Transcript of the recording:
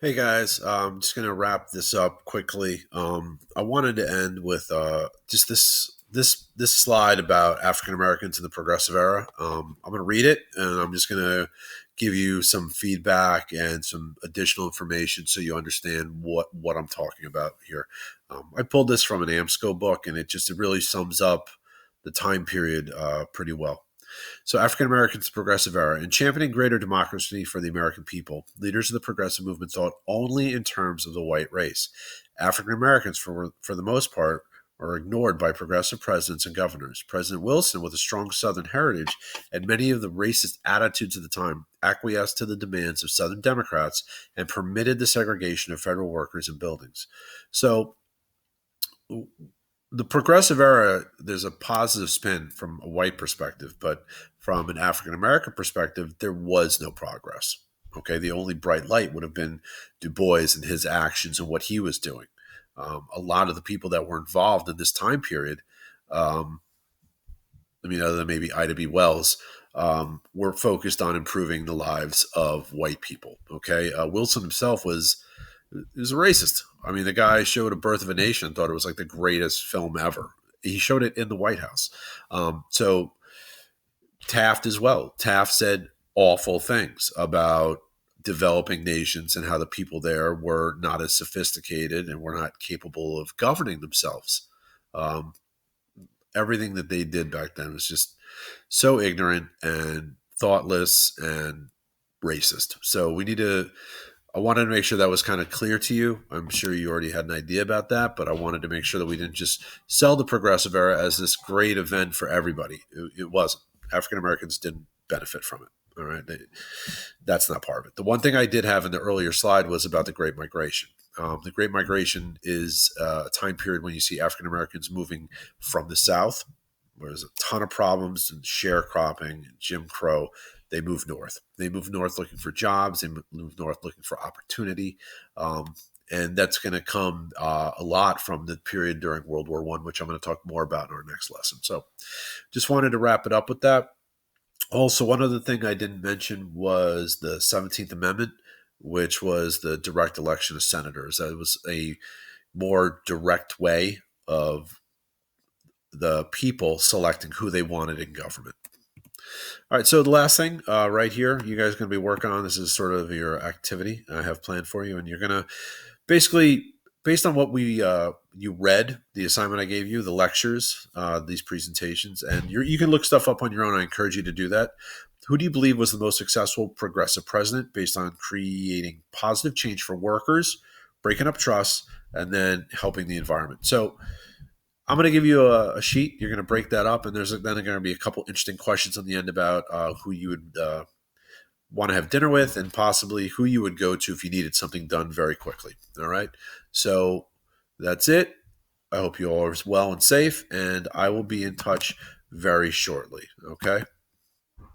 Hey guys, I'm just gonna wrap this up quickly. I wanted to end with just this slide about African Americans in the Progressive Era. I'm gonna read it, and I'm just gonna give you some feedback and some additional information so you understand what I'm talking about here. I pulled this from an AMSCO book, and it really sums up the time period pretty well. So, African Americans, progressive era. In championing greater democracy for the American people, leaders of the progressive movement thought only in terms of the white race. African Americans, for the most part, are ignored by progressive presidents and governors. President Wilson, with a strong Southern heritage and many of the racist attitudes of the time, acquiesced to the demands of Southern Democrats and permitted the segregation of federal workers in buildings. So, the progressive era, there's a positive spin from a white perspective, but from an African American perspective, there was no progress. Okay, the only bright light would have been Du Bois and his actions and what he was doing. A lot of the people that were involved in this time period, um, other than maybe Ida B. Wells, were focused on improving the lives of white people. Okay, Wilson himself was a racist. I mean, the guy showed A Birth of a Nation, thought it was like the greatest film ever. He showed it in the White House. So Taft as well. Taft said awful things about developing nations and how the people there were not as sophisticated and were not capable of governing themselves. Um, Everything that they did back then was just so ignorant and thoughtless and racist. So I wanted to make sure that was kind of clear to you. I'm sure you already had an idea about that, but I wanted to make sure that we didn't just sell the progressive era as this great event for everybody. It wasn't. African Americans didn't benefit from it. All right. That's not part of it. The one thing I did have in the earlier slide was about the Great Migration. The Great Migration is a time period when you see African Americans moving from the South, where there's a ton of problems and sharecropping and Jim Crow. They move north. They move north looking for jobs. They move north looking for opportunity. And that's going to come a lot from the period during World War I, which I'm going to talk more about in our next lesson. So just wanted to wrap it up with that. Also, one other thing I didn't mention was the 17th Amendment, which was the direct election of senators. That was a more direct way of the people selecting who they wanted in government. All right, so the last thing right here, you guys are going to be working on this is sort of your activity I have planned for you, and you're going to basically, based on what you read, the assignment I gave you, the lectures, these presentations, and you can look stuff up on your own. I encourage you to do that. Who do you believe was the most successful progressive president based on creating positive change for workers, breaking up trusts, and then helping the environment? So I'm going to give you a sheet. You're going to break that up, and there's then going to be a couple interesting questions on the end about who you would want to have dinner with and possibly who you would go to if you needed something done very quickly. All right. So that's it. I hope you all are well and safe, and I will be in touch very shortly. Okay.